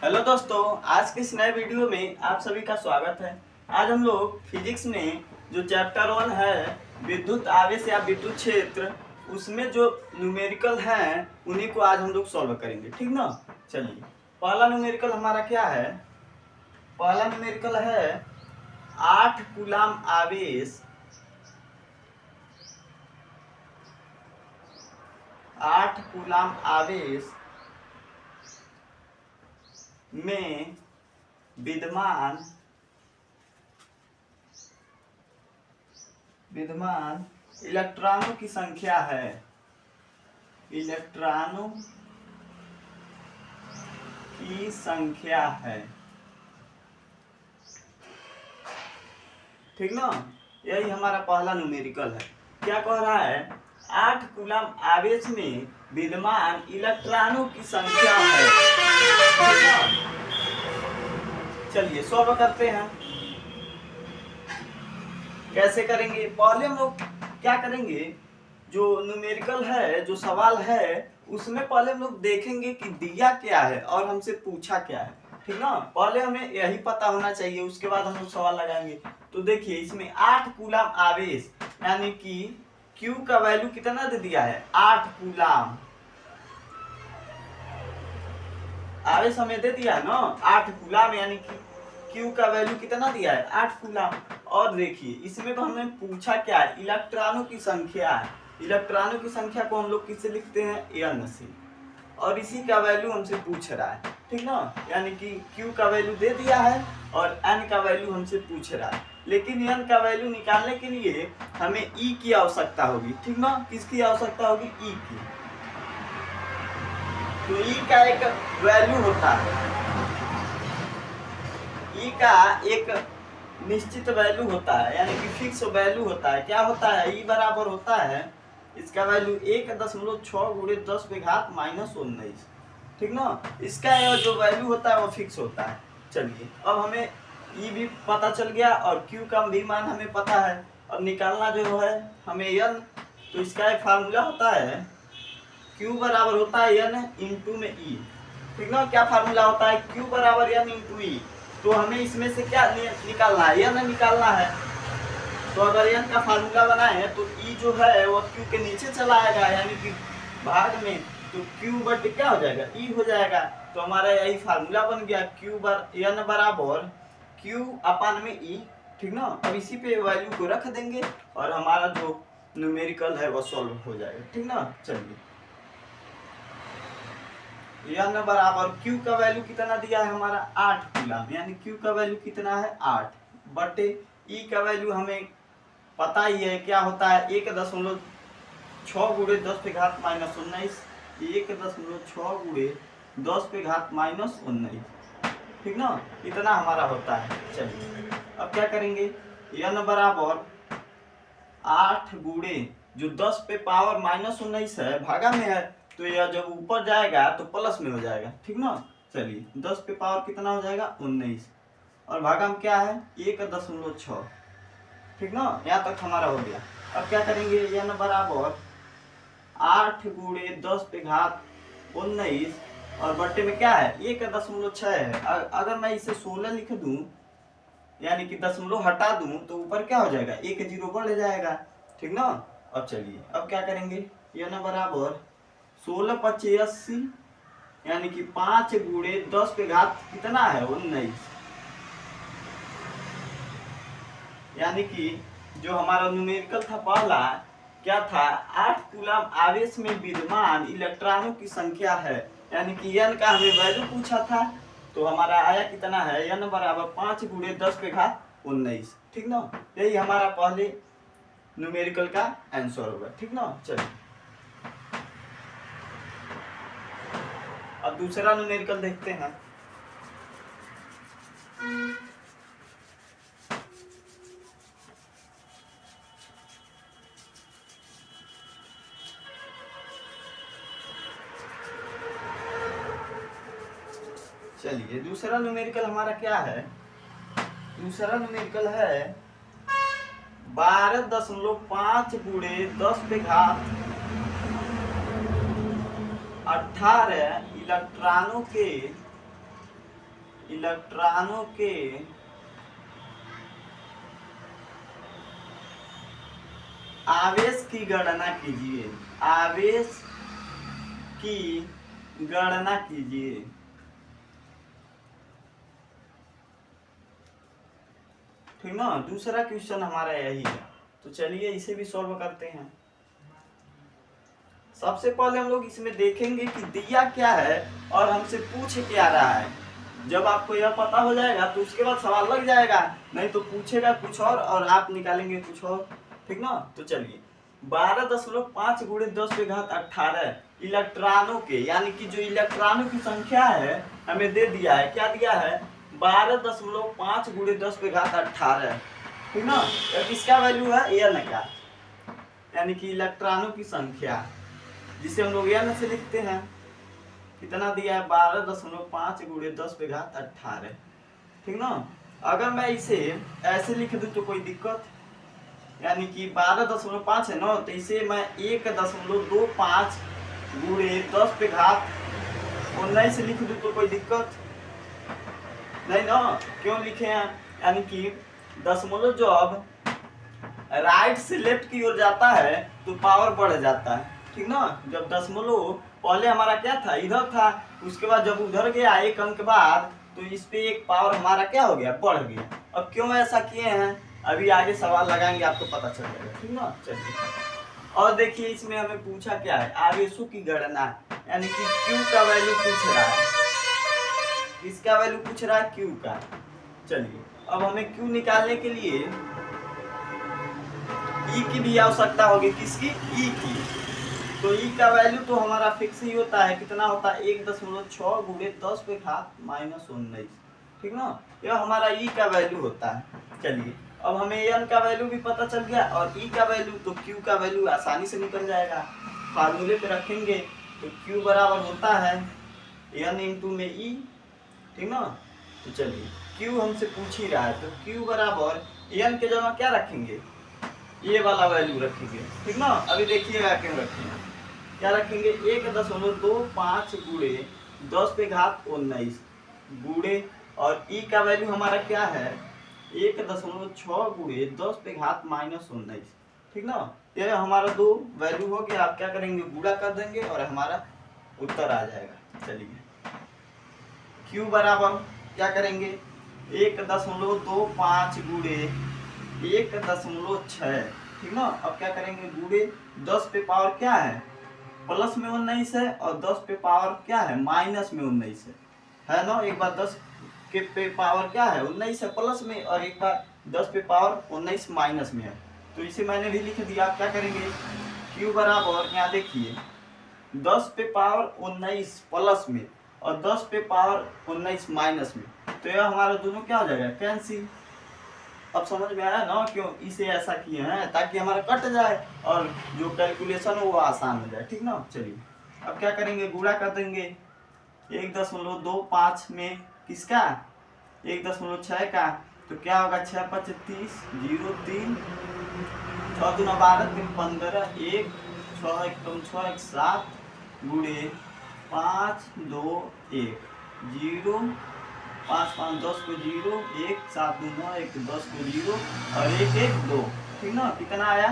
Hello दोस्तों, आज के इस नए वीडियो में आप सभी का स्वागत है। आज हम लोग फिजिक्स में जो चैप्टर 1 है विद्युत आवेश या विद्युत क्षेत्र, उसमें जो न्यूमेरिकल हैं उन्हीं को आज हम लोग सॉल्व करेंगे। ठीक ना। चलिए, पहला न्यूमेरिकल हमारा क्या है। पहला न्यूमेरिकल है 8 कूलाम आवेश, 8 कूलाम आवेश में विद्यमान इलेक्ट्रॉनों की संख्या है। इलेक्ट्रॉनों की संख्या है। ठीक ना। यही हमारा पहला न्यूमेरिकल है। क्या कह रहा है, 8 कूलाम आवेश में विद्यमान इलेक्ट्रॉनों की संख्या है। ठीक ना? चलिए सॉल्व करते हैं। कैसे करेंगे, पहले हम लोग क्या करेंगे, जो न्यूमेरिकल है, जो सवाल है, उसमें पहले हम लोग देखेंगे कि दिया क्या है और हमसे पूछा क्या है। ठीक ना। पहले हमें यही पता होना चाहिए, उसके बाद हम लोग सवाल लगाएंगे। तो देखिए, इसमें 8 कूलाम आवेश यानी कि Q का वैल्यू कितना दे दिया है, 8 कूलाम आवेश हमें दे दिया है ना, 8 कूलाम, यानी कि Q का वैल्यू कितना दिया है, 8 कूलाम। और देखिए, इसमें तो हमें पूछा क्या है, इलेक्ट्रॉनों की संख्या है। इलेक्ट्रॉनों की संख्या को हम लोग किससे लिखते हैं, n से, और इसी का वैल्यू हमसे पूछ रहा है। ठीक ना। यानी कि Q का वैल्यू दे दिया है और n का वैल्यू हमसे पूछ रहा है। लेकिन n का वैल्यू निकालने के लिए हमें E की आवश्यकता होगी। ठीक ना। किसकी आवश्यकता होगी, E की। तो E का एक वैल्यू होता है, E का एक निश्चित वैल्यू होता है, यानी कि फिक्स वैल्यू होता है। क्या होता है, E बराबर होता है, इसका वैल्यू 1.6 गुणे 10 पे घात -19। ठीक ना। इसका जो वैल्यू होता है वो फिक्स होता है। चलिए, अब हमें E भी पता चल गया और Q का भी मान हमें पता है। अब निकालना जो है हमें n, तो इसका एक फार्मूला होता है, Q बराबर होता है n इंटू में E। ठीक ना। क्या फार्मूला होता है, Q बराबर n इंटू E। तो हमें इसमें से क्या निकालना है, n निकालना है। तो अगर n का फार्मूला बनाए तो E जो है वो Q के नीचे चला आएगा, यानी कि भाग में, तो Q बटे क्या हो जाएगा, E हो जाएगा। तो हमारा यही फार्मूला बन गया, n बराबर Q अपन में E। ठीक ना। अब इसी पे वैल्यू को रख देंगे और हमारा जो न्यूमेरिकल है वो सॉल्व हो जाएगा। ठीक ना। चलिए, n बराबर Q का वैल्यू कितना दिया है हमारा, 8 कूलाम, यानी Q का वैल्यू कितना है, 8 बटे E का वैल्यू हमें पता ही है, क्या होता है, 1.6 गुणे 10 पे घात -19। 1.6 गुणे 10 पे घात -19। ठीक ना। इतना हमारा होता है। चलिए, अब क्या करेंगे, n बराबर 8 गुणे जो 10 पे पावर -19 है, भागा में है, तो यह जब ऊपर जाएगा तो प्लस में हो जाएगा। ठीक ना। चलिए, 10 पे पावर कितना हो जाएगा, 19, और भागा में क्या है, 1.6। ठीक ना। यहाँ तक हमारा हो गया। अब क्या करेंगे, n बराबर 8 गुणे 10 पे घात 19 और बट्टे में क्या है, 1.6 है। अगर मैं इसे 16 लिख दूं, यानी कि दशमलव हटा दूं, तो ऊपर क्या हो जाएगा, 1 0 बढ़ जाएगा। ठीक ना। अब चलिए, अब क्या करेंगे, n बराबर 16 × 80, यानी कि 5 गुणे 10 पे घात कितना है, 19। यानी कि जो हमारा न्यूमेरिकल था पहला, क्या था, 8 कूलाम आवेश में विद्यमान इलेक्ट्रॉनों की संख्या है, यानी कि n का हमें वैल्यू पूछा था। तो हमारा आया कितना है, n बराबर 5 गुणे 10 पे घात 19। ठीक ना। यही हमारा पहले न्यूमेरिकल का आंसर होगा। ठीक ना। चलिए, अब दूसरा न्यूमेरिकल देखते हैं। चलिए, दूसरा न्यूमेरिकल हमारा क्या है, दूसरा न्यूमेरिकल है 12.5 गुणे 10 पे घात 18 इलेक्ट्रॉनों के इलेक्ट्रॉनों के आवेश की गणना कीजिए, आवेश की गणना कीजिए। ठीक ना, दूसरा क्वेश्चन हमारा यही है। तो चलिए इसे भी सॉल्व करते हैं। सबसे पहले हम लोग इसमें देखेंगे कि दिया क्या है और हमसे पूछ क्या रहा है। जब आपको यह पता हो जाएगा तो उसके बाद सवाल लग जाएगा, नहीं तो पूछेगा कुछ और आप निकालेंगे कुछ और। ठीक ना, तो चलिए 12.5 गुणे 10⁻18 इलेक्ट्रॉनों के, यानी कि जो इलेक्ट्रॉनों की संख्या है हमें दे दिया है। क्या दिया है? 12.5 गुणे 10⁻18। ठीक ना, किसका वैल्यू है? एन का, यानी कि इलेक्ट्रॉनों की संख्या, जिसे हम लोग एन से लिखते हैं। कितना दिया है? 12.5 गुणे 10⁻18। ठीक ना, अगर मैं इसे ऐसे लिख दूं तो कोई दिक्कत, यानी कि 12.5 है ना, तो इसे मैं 1.25 गुणे 10⁻19 लिख दूं तो कोई दिक्कत नहीं ना। क्यों लिखे हैं? यानी कि दशमलव जब राइट से लेफ्ट की ओर जाता है तो पावर बढ़ जाता है। ठीक ना, जब दशमलव पहले हमारा क्या था? इधर था, उसके बाद जब उधर गया एक अंक बाद, तो इस पे एक पावर हमारा क्या हो गया? बढ़ गया। अब क्यों ऐसा किए हैं, अभी आगे सवाल लगाएंगे आपको पता चल जाएगा। ठीक ना, चलिए और देखिए इसमें हमें पूछा क्या है? आवेशों की गणना, यानी कि क्यू का वैल्यू पूछ रहा है। किसका वैल्यू पूछ रहा है? क्यू का। चलिए अब हमें क्यू निकालने के लिए ई की भी आवश्यकता होगी। किसकी? ई की। तो ई का वैल्यू तो हमारा फिक्स ही होता है। कितना होता है? 1.6 गुणे 10⁻19। ठीक ना, यह हमारा ई का वैल्यू होता है। चलिए अब हमें एन का वैल्यू भी पता चल गया और ई का वैल्यू, तो क्यू का वैल्यू आसानी से निकल जाएगा। फार्मूले पे रखेंगे तो क्यू बराबर होता है एन इंटू में ई। ठीक ना, तो चलिए क्यू हमसे पूछ ही रहा है, तो क्यू बराबर एन के जगह क्या रखेंगे? ये वाला वैल्यू रखेंगे। ठीक ना, अभी देखिएगा क्यों रखेंगे। क्या रखेंगे? 1.25 गुणे 10⁻19 गुणे, और ई का वैल्यू हमारा क्या है? 1.6 गुणे 10⁻19। ठीक ना, ये हमारा दो वैल्यू हो गया। आप क्या करेंगे? गुणा कर देंगे और हमारा उत्तर आ जाएगा। चलिए क्यू बराबर क्या करेंगे? 1.25 गुणे 1.6। ठीक ना, अब क्या करेंगे? गुणे 10 पे पावर क्या है? प्लस में 19 है, और 10 पे पावर क्या है? माइनस में 19 है ना। एक बार 10 के पे पावर क्या है? 19 है प्लस में, और एक बार 10 पे पावर 19 माइनस में है। तो इसे मैंने भी लिख दिया। आप क्या करेंगे? क्यू बराबर, यहाँ देखिए 10 पे पावर 19 प्लस में और 10 पे पावर 19 माइनस में, तो यह हमारा दोनों क्या हो जाएगा? कैंसिल। अब समझ में आया ना क्यों इसे ऐसा किए हैं? ताकि हमारा कट जाए और जो कैलकुलेशन हो वो आसान हो जाए। ठीक ना, चलिए अब क्या करेंगे? गुणा कर देंगे 1.25 में किसका? 1.6 का। तो क्या होगा? 6×5 = 30, 0 3, 6 दूना 12, 3 15, 1 6 1 6 1 7 गुणे 5 2 1 0 5 5 10 को 0 1 7 2 9 1 10 को 0 और 1 1 2। ठीक ना, कितना आया?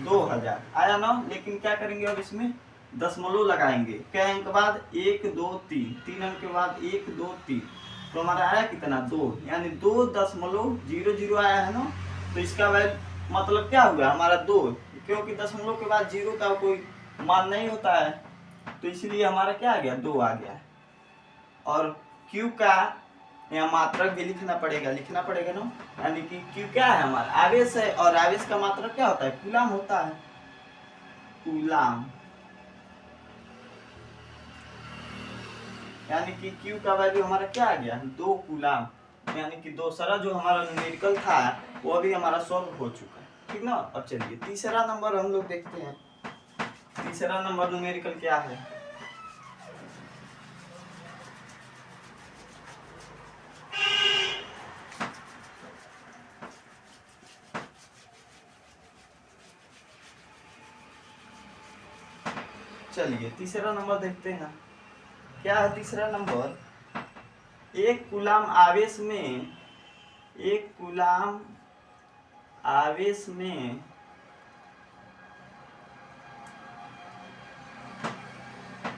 2000 आया ना। लेकिन क्या करेंगे? अब इसमें दशमलव लगाएंगे। क्या अंक बाद? 1 2 3, 3 अंक के बाद 1 2 3, तो हमारा आया कितना? 2, यानी 2.00 आया है ना। तो इसका वैल्यू मतलब क्या हुआ? हमारा 2, क्योंकि दशमलव के बाद 0 का कोई मान नहीं होता है, तो इसलिए हमारा क्या आ गया? 2 आ गया। और Q का यहाँ मात्रक भी लिखना पड़ेगा ना, यानी कि Q क्या है? हमारा आवेश है, और आवेश का मात्रक क्या होता है? कूलाम होता है, कूलाम। यानी कि Q का वैल्यू हमारा क्या आ गया? 2 कूलाम। यानी कि दूसरा जो हमारा न्यूमेरिकल था वो अभी हमारा सॉल्व हो चुका है। ठीक ना, अब चलिए तीसरा नंबर हम लोग देखते हैं। तीसरा नंबर न्यूमेरिकल क्या है? चलिए तीसरा नंबर देखते हैं। क्या है तीसरा नंबर? एक कूलाम आवेश में, एक कूलाम आवेश में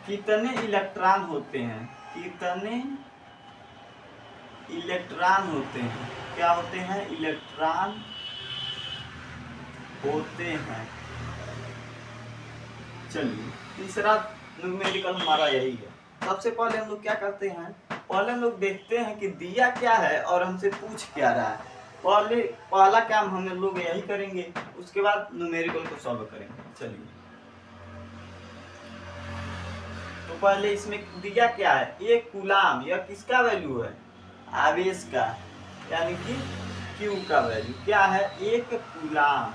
कितने इलेक्ट्रॉन होते हैं, कितने इलेक्ट्रॉन होते हैं, क्या होते हैं, इलेक्ट्रॉन होते हैं। चलिए तीसरा न्यूमेरिकल हमारा यही है। सबसे पहले हम लोग क्या करते हैं, पहले हम लोग देखते हैं कि दिया क्या है और हमसे पूछ क्या रहा है। पहला काम हम लोग यही करेंगे, उसके बाद न्यूमेरिकल को सॉल्व करेंगे। चलिए तो पहले इसमें दिया क्या है, एक कूलाम, यह किसका वैल्यू है, आवेश का, यानी कि Q का वैल्यू क्या है, एक कूलाम।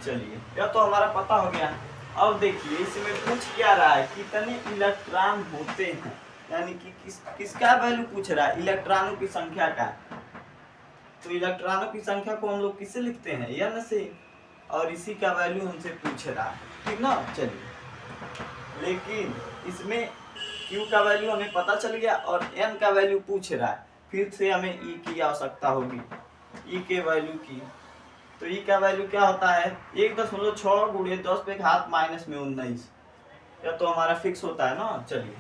चलिए यह तो हमारा पता हो गया। अब देखिए इसमें पूछ क्या रहा है, कितने इलेक्ट्रॉन होते हैं, यानी कि किसका वैल्यू पूछ रहा है, इलेक्ट्रॉनों की संख्या का। तो इलेक्ट्रॉनों की संख्या को हम लोग किससे लिखते हैं, n से, और इसी का वैल्यू हमसे पूछ रहा है, ठीक ना। चलिए लेकिन इसमें Q का वैल्यू हमें पता चल गया और n का वैल्यू पूछ रहा है, फिर से हमें E की आवश्यकता होगी, E के वैल्यू की। तो E का वैल्यू क्या होता है, 1.6 गुणे 10 पे घात -19। यह तो हमारा फिक्स होता है ना। चलिए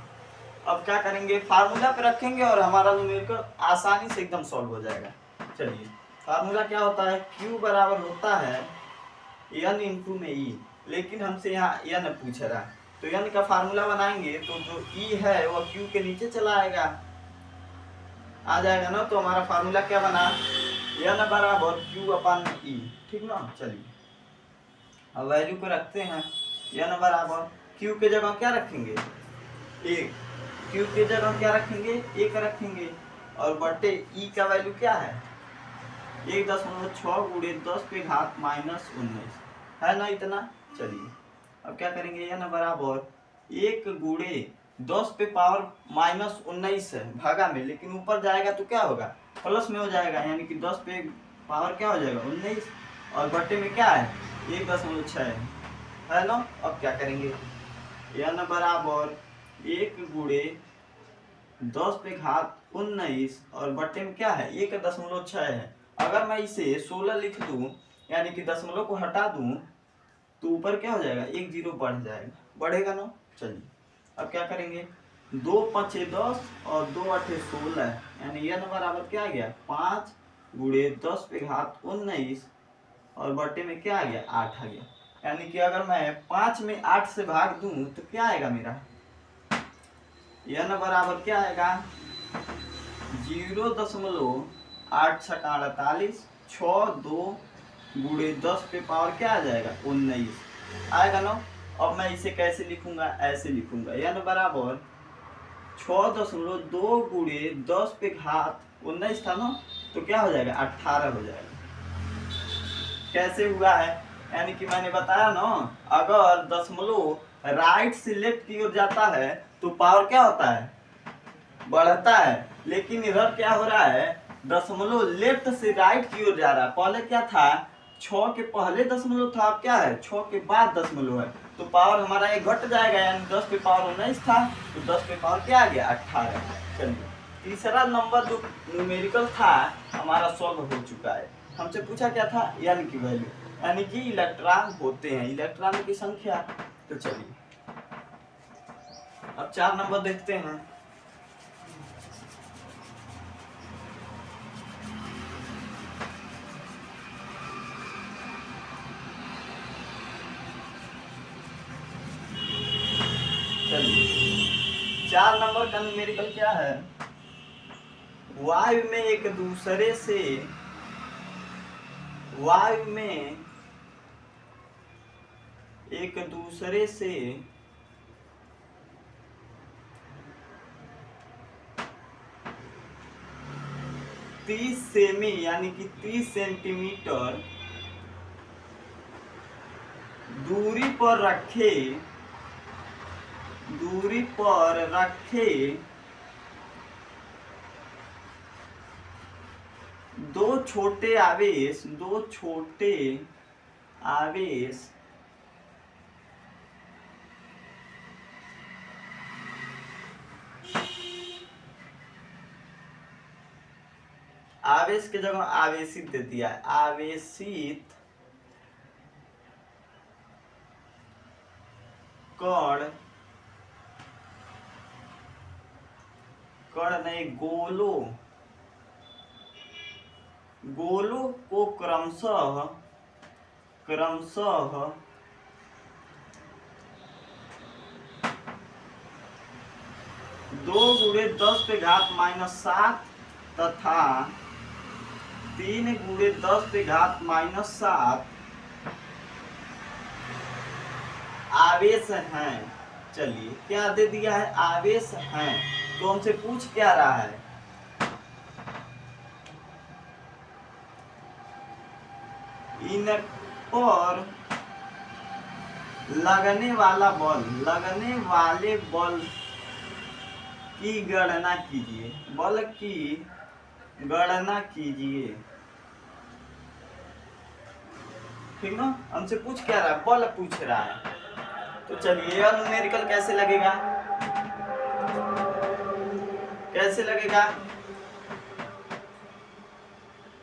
अब क्या करेंगे, फार्मूला पे रखेंगे और हमारा न्यूमेरिकल आसानी से एकदम सॉल्व हो जाएगा। चलिए फार्मूला क्या होता है, Q बराबर होता है n इंटू में E, लेकिन हमसे यहाँ n पूछ रहा है, तो n का फार्मूला बनाएंगे तो जो E है वह Q के नीचे चला आएगा, आ जाएगा ना। तो हमारा फार्मूला क्या बना, n बराबर Q अपन E, ठीक ना। चलिए अब वैल्यू को रखते हैं, n बराबर Q के जगह क्या रखेंगे, 1, Q के जगह क्या रखेंगे, 1 रखेंगे, और बटे E का वैल्यू क्या है, 1.6 गुणे 10 पे घात -19 है ना, इतना। चलिए अब क्या करेंगे, n बराबर 1 गुणे 10 पे पावर -19 है भागा में, लेकिन ऊपर जाएगा तो क्या होगा, प्लस में हो जाएगा, यानी कि 10 पे पावर क्या हो जाएगा 19, और बटे में क्या है 1.6 है ना। अब क्या करेंगे, n बराबर 1 गुणे 10 पे घात 19 और बटे में क्या है 1.6 है। अगर मैं इसे 16 लिख दूं, यानी कि दशमलव को हटा दूं, तो ऊपर क्या हो जाएगा, 1 0 बढ़ जाएगा, बढ़ेगा ना। चलिए अब क्या करेंगे, 2 5 10 और 2 8 16, यानी n बराबर क्या आ गया 5 गुणे 10 पे घात 19 और बटे में क्या आ गया 8 आ गया। यानी कि अगर मैं 5 में 8 से भाग दूं तो क्या आएगा मेरा, n बराबर क्या आएगा 0.8 छक्का 48, 6 2 गुणे 10 पे पावर क्या आ जाएगा 19 आएगा ना। अब मैं इसे कैसे लिखूंगा, ऐसे लिखूंगा, n बराबर 6.2 गुणे 10 पे घात 19 था ना, तो क्या हो जाएगा 18 हो जाएगा। कैसे हुआ है, यानी कि मैंने बताया ना, अगर दशमलव राइट से लेफ्ट की ओर जाता है तो पावर क्या होता है, बढ़ता है, लेकिन इधर क्या हो रहा है, दशमलव लेफ्ट से राइट की ओर जा रहा है। पहले क्या था, 6 के पहले दशमलव था, अब क्या है 6 के बाद दशमलव है, तो पावर हमारा ये घट जाएगा, यानी 10 पे पावर 19 था, तो 10 पे पावर क्या आ गया 18। चलिए तीसरा नंबर जो न्यूमेरिकल था हमारा सॉल्व हो चुका है। हमसे पूछा क्या था, n की वैल्यू, यानी कि इलेक्ट्रॉन होते हैं, इलेक्ट्रॉनों की संख्या। तो चलिए अब 4 नंबर देखते हैं। चलिए 4 नंबर का न्यूमेरिकल क्या है, वायु में एक दूसरे से, वायु में एक दूसरे से 30 सेमी यानी कि 30 सेंटीमीटर दूरी पर रखे, दूरी पर रखे दो छोटे आवेश, दो छोटे आवेश आवेश के जगह आवेशित दे दिया है, आवेशित कण, कण नहीं गोलों, गोलों को क्रमशः 2 × 10⁻⁷ तथा 3 × 10⁻⁷ आवेश हैं। चलिए क्या दे दिया है, आवेश हैं। तो हमसे पूछ क्या रहा है, इन पर लगने वाला बल, लगने वाले बल की गणना कीजिए, बल की गणना कीजिए। ठीक ना, हमसे पूछ क्या रहा है, बल पूछ रहा है। तो चलिए यह न्यूमेरिकल कैसे लगेगा, कैसे लगेगा।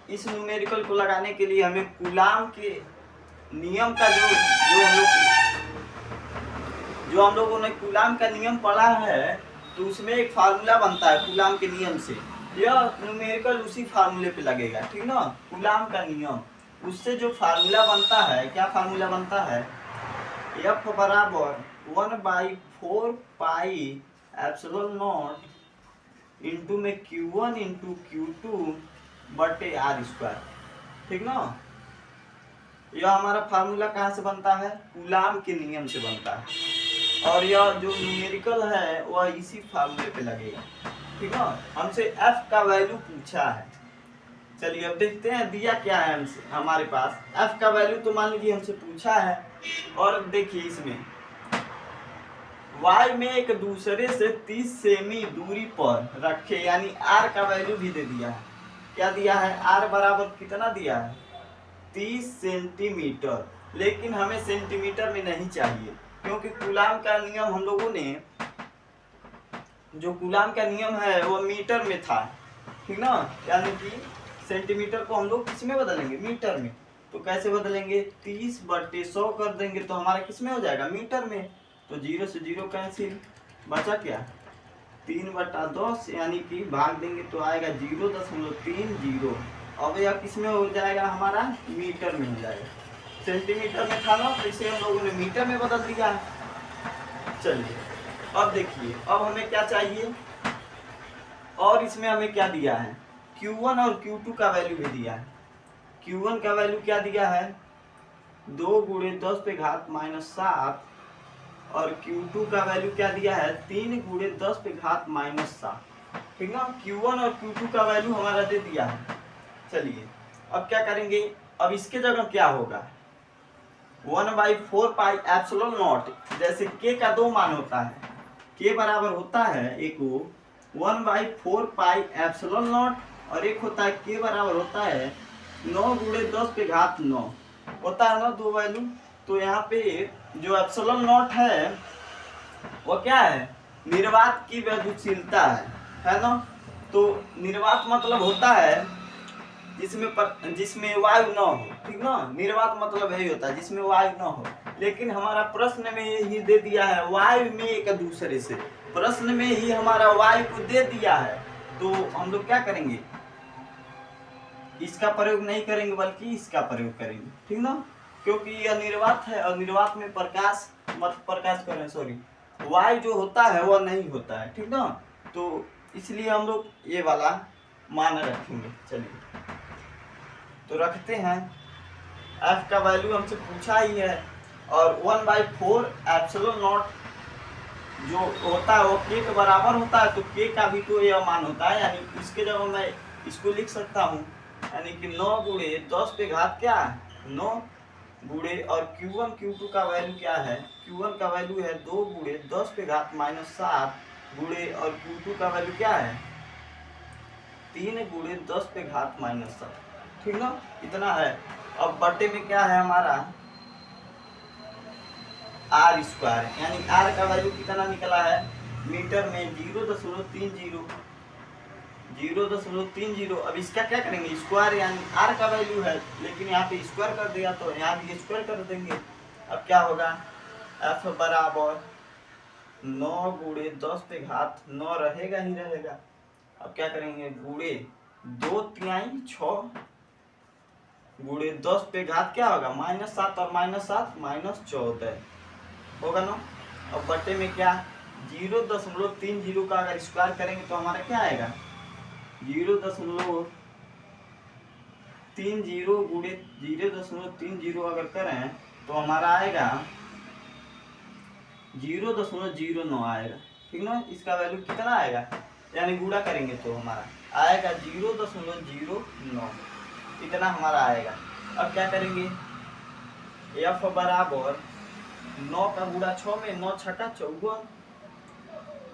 इस न्यूमेरिकल को लगाने के लिए हमें कूलाम के नियम का जो हम लोगों ने कूलाम का नियम पढ़ा है, तो उसमें एक फार्मूला बनता है कूलाम के नियम से। यह न्यूमेरिकल उसी फार्मूले पे लगेगा। ठीक ना, कूलाम का नियम, उससे जो फार्मूला बनता है, क्या फार्मूला बनता है, F बराबर 1/4 पाई एप्सिलॉन नॉट इंटू में Q1 इंटू Q2 बटे r²। ठीक ना, यह हमारा फार्मूला कहाँ से बनता है, कूलाम के नियम से बनता है। और यह जो न्यूमेरिकल है वह इसी फार्मूले पे लगेगा। ठीक है, हमसे f का वैल्यू पूछा है। चलिए अब देखते हैं दिया क्या है हमसे, हमारे पास f का वैल्यू तो मान लीजिए हमसे पूछा है। और देखिए इसमें y में एक दूसरे से 30 सेमी दूरी पर रखे, यानी r का वैल्यू भी दे दिया है। क्या दिया है, r बराबर कितना दिया है, 30 सेंटीमीटर। लेकिन हमें सेंटीमीटर में नहीं चाहिए, क्योंकि कूलाम का नियम हम लोगों ने, जो कूलाम का नियम है वो मीटर में था। ठीक ना, यानी कि सेंटीमीटर को हम लोग किस में बदलेंगे, मीटर में। तो कैसे बदलेंगे, 30/100 कर देंगे तो हमारा किस में हो जाएगा, मीटर में। तो 0 से 0 कैंसिल, बचा क्या, 3/10, यानी कि भाग देंगे तो आएगा 0.30। अब यह किस में हो जाएगा, हमारा मीटर में हो जाएगा। सेंटीमीटर में था ना, तो इसे हम लोगों ने मीटर में बदल दिया है। चलिए अब देखिए, अब हमें क्या चाहिए, और इसमें हमें क्या दिया है, Q1 और Q2 का वैल्यू भी दिया है। Q1 का वैल्यू क्या दिया है, 2 × 10⁻⁷, और Q2 का वैल्यू क्या दिया है, 3 × 10⁻⁷। ठीक ना, Q1 और Q2 का वैल्यू हमारा दे दिया है। चलिए अब क्या करेंगे, अब इसके जगह क्या होगा, 1/4 पाई एप्सिलॉन नॉट, जैसे k का 2 मान होता है, k बराबर होता है एक 1/4 पाई एप्सिलॉन नॉट, और एक होता है k बराबर होता है 9 × 10⁻9 होता है ना, 2 वैल्यू। तो यहाँ पे जो एप्सिलॉन नॉट है वो क्या है, निर्वात की वैद्युतशीलता है ना। तो निर्वात मतलब होता है जिसमें वायु न हो। ठीक ना, निर्वात मतलब यही होता है जिसमें वायु न हो। लेकिन हमारा प्रश्न में यही दे दिया है, वायु में एक दूसरे से, प्रश्न में ही हमारा वायु को दे दिया है। तो हम लोग क्या करेंगे, इसका प्रयोग नहीं करेंगे बल्कि इसका प्रयोग करेंगे। ठीक ना, क्योंकि यह निर्वात है और निर्वात में प्रकाश करें सॉरी वायु जो होता है वह नहीं होता है। ठीक ना, तो इसलिए हम लोग ये वाला मान रखेंगे। चलिए तो रखते हैं, f का वैल्यू हमसे पूछा ही है, और 1/4 एप्सिलॉन नॉट जो होता है वो k के बराबर होता है, तो k का भी तो यह मान होता है, यानी इसके जगह मैं इसको लिख सकता हूँ, यानी कि 9 × 10⁻, क्या 9 गुणे, और Q1 Q2 का वैल्यू क्या है, Q1 का वैल्यू है 2 × 10⁻⁷ गुणे, और Q2 का वैल्यू क्या है 3 × 10⁻⁷। ठीक ना, इतना है। अब बटे में क्या है हमारा r², यानी r का वैल्यू कितना निकला है, मीटर में 0.30 0.30। अब इसका क्या करेंगे, स्क्वायर, यानी r का वैल्यू है लेकिन यहाँ पे स्क्वायर कर दिया तो यहाँ भी स्क्वायर कर देंगे। अब क्या होगा, f बराबर 9 गुणे 10 पे घात 9 रहेगा ही रहेगा। अब क्या करेंगे, गुणे 2 तिहाई 6 गुणे 10 पे घात क्या होगा, -7 और -7 -14 होगा ना। अब बटे में क्या, 0.30 का अगर स्क्वायर करेंगे तो हमारा क्या आएगा, 0.30 गुणे 0.30 अगर करें तो हमारा आएगा 0.09 आएगा, ठीक ना। इसका वैल्यू कितना आएगा, यानी गुणा करेंगे तो हमारा आएगा 0.09, इतना हमारा आएगा। अब क्या करेंगे, f बराबर 9 का गुणा 6 में 9 छक्का 54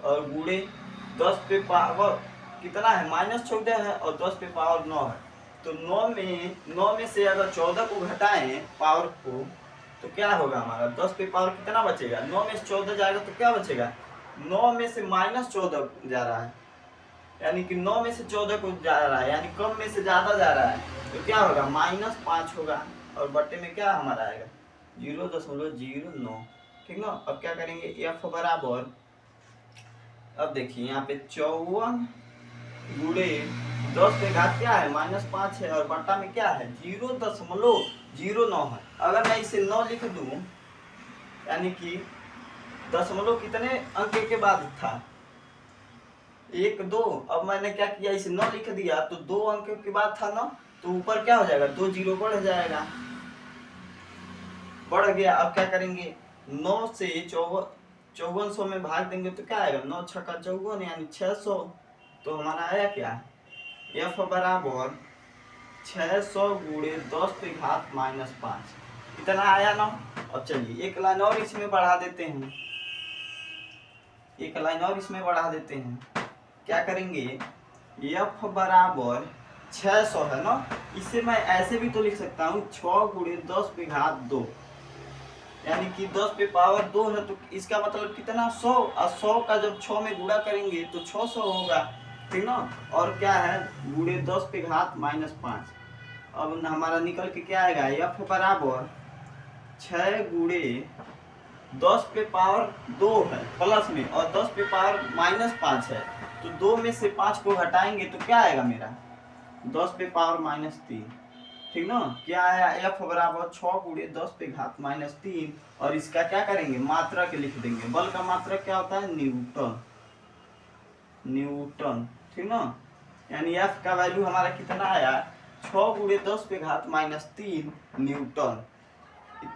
और गुणे 10 पे पावर कितना है, -14 है और 10 पे पावर 9 है। तो 9 में से अगर 14 को घटाएं पावर को तो क्या होगा हमारा, 10 पे पावर कितना बचेगा, 9 में से 14 जाएगा तो क्या बचेगा, 9 में से -14 जा रहा है, यानी कि 9 में से 14 को जा रहा है, यानी कम में से ज्यादा जा रहा है, तो क्या होगा, -5 होगा और बटे में क्या हमारा आएगा 0.09, ठीक ना। अब क्या करेंगे, f बराबर, अब देखिए यहाँ पे 54 गुणे 10 पे घात क्या है, -5 है और बट्टा में क्या है 0.09 है। अगर मैं इसे 9 लिख दूं, यानी कि दशमलव कितने अंक के बाद था, 1 2, अब मैंने क्या किया, इसे 9 लिख दिया तो 2 अंक के बाद था ना, तो ऊपर क्या हो जाएगा, 2 जीरो बढ़ जाएगा, बढ़ गया। अब क्या करेंगे, 9 से 5400 में भाग देंगे तो क्या आएगा, 9 छक्का 54 यानी 600। तो हमारा आया क्या, f बराबर 600 गुणे 10 पे घात -5, इतना आया ना। अब चलिए एक लाइन और इसमें बढ़ा देते हैं, एक लाइन और इसमें बढ़ा देते हैं। क्या करेंगे, f बराबर 600 है ना, इसे मैं ऐसे भी तो लिख सकता हूँ 6 गुणे 10 पे घात 2, यानी कि 10 पे पावर 2 है तो इसका मतलब कितना 100, और 100 का जब 6 में गुणा करेंगे तो 600 होगा, ठीक ना। और क्या है, गुणे 10 पे घात -5। अब हमारा निकल के क्या आएगा, f बराबर 6 गुणे 10 पे पावर 2 है प्लस में और 10 पे पावर -5 है, तो 2 में से 5 को घटाएंगे तो क्या आएगा मेरा 10 पे पावर -3, ठीक ना। क्या आया, f बराबर 6 गुणे 10 पे घात -3 और इसका क्या करेंगे, मात्रक लिख देंगे। बल का मात्रक क्या होता है, न्यूटन, न्यूटन, ठीक ना। यानी f का वैल्यू हमारा कितना आया, 6 गुणे 10 पे घात -3 न्यूटन,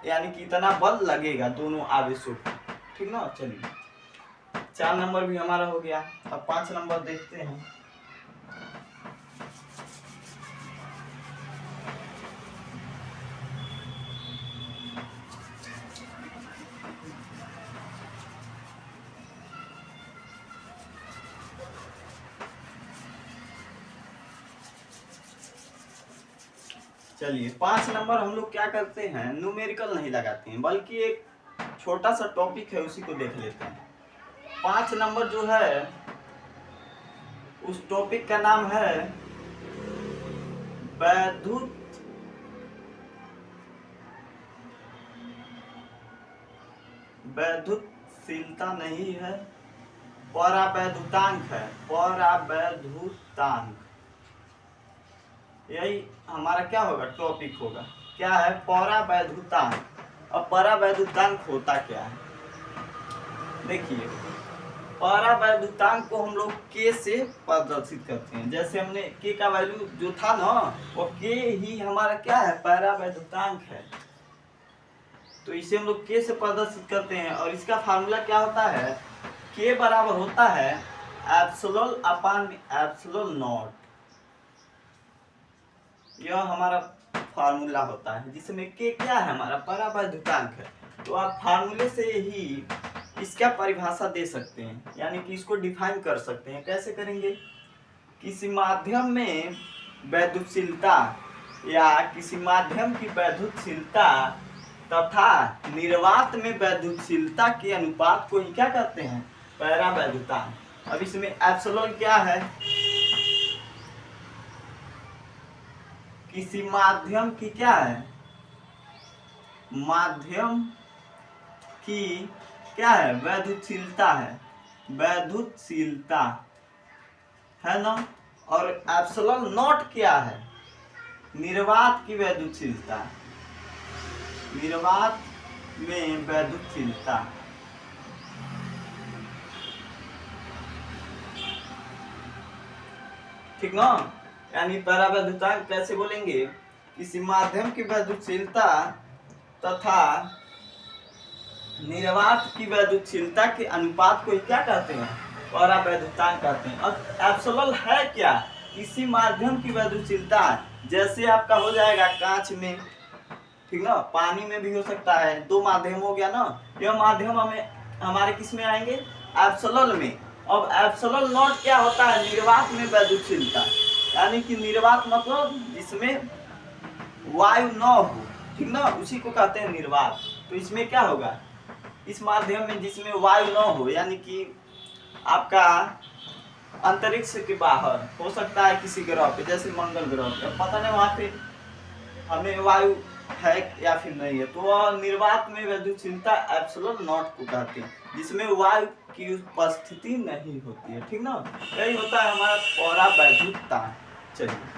यानी कि इतना बल लगेगा दोनों आवेशों पर, ठीक ना। चलिए 4 नंबर भी हमारा हो गया। अब 5 नंबर देखते हैं। चलिए 5 नंबर हम लोग क्या करते हैं, न्यूमेरिकल नहीं लगाते हैं बल्कि एक छोटा सा टॉपिक है उसी को देख लेते हैं। 5 नंबर जो है उस टॉपिक का नाम है वैद्युतशीलता नहीं है, परावैद्युतांक है, परावैद्युतांक, यही हमारा क्या होगा, टॉपिक होगा। क्या है, परावैद्युतांक। अब परावैद्युतांक होता क्या है, देखिए परावैद्युतांक को हम लोग k से प्रदर्शित करते हैं। जैसे हमने k का वैल्यू जो था ना, वो k ही हमारा क्या है, परावैद्युतांक है, तो इसे हम लोग k से प्रदर्शित करते हैं। और इसका फार्मूला क्या होता है, k बराबर होता है एप्सिलॉन अपॉन एप्सिलॉन नॉट, यह हमारा फार्मूला होता है जिसमें k क्या है, हमारा परावैद्युतांक है। तो आप फार्मूले से ही इसका परिभाषा दे सकते हैं, यानी कि इसको डिफाइन कर सकते हैं। कैसे करेंगे, किसी माध्यम में वैद्युतशीलता या किसी माध्यम की वैद्युतशीलता तथा निर्वात में वैद्युतशीलता के अनुपात को ही क्या कहते हैं, परावैद्युतांक। अब इसमें एप्सिलॉन क्या है, किसी माध्यम की क्या है, माध्यम की क्या है, वैद्युतशीलता है, वैद्युतशीलता है ना। और एप्सिलॉन नॉट क्या है, निर्वात की वैद्युतशीलता, निर्वात में वैद्युतशीलता। ठीक ना। यानी परावैद्युतांक कैसे बोलेंगे, किसी माध्यम की वैद्युतशीलता तथा निर्वात की वैद्युतशीलता के अनुपात को क्या कहते हैं, परावैद्युतांक कहते हैं। अब एप्सिलॉन है क्या, किसी माध्यम की वैद्युतशीलता, जैसे आपका हो जाएगा कांच में, ठीक ना, पानी में भी हो सकता है, दो माध्यम हो गया ना। यह माध्यम हमें हमारे किस में आएंगे, एप्सिलॉन में। अब एप्सिलॉन नॉट क्या होता है, निर्वात में वैद्युतशीलता, यानी कि निर्वात मतलब जिसमें वायु न हो, ठीक ना, उसी को कहते हैं निर्वात। तो इसमें क्या होगा, इस माध्यम में जिसमें वायु न हो, यानी कि आपका अंतरिक्ष के बाहर हो सकता है किसी ग्रह पे, जैसे मंगल ग्रह पे, पता नहीं वहां पे हमें वायु है या फिर नहीं है, तो वह निर्वात में वैद्युतशीलता एप्सिलॉन नॉट को कहते हैं, जिसमें वायु की उपस्थिति नहीं होती है। ठीक ना, यही होता है हमारा परावैद्युतांक। चलिए।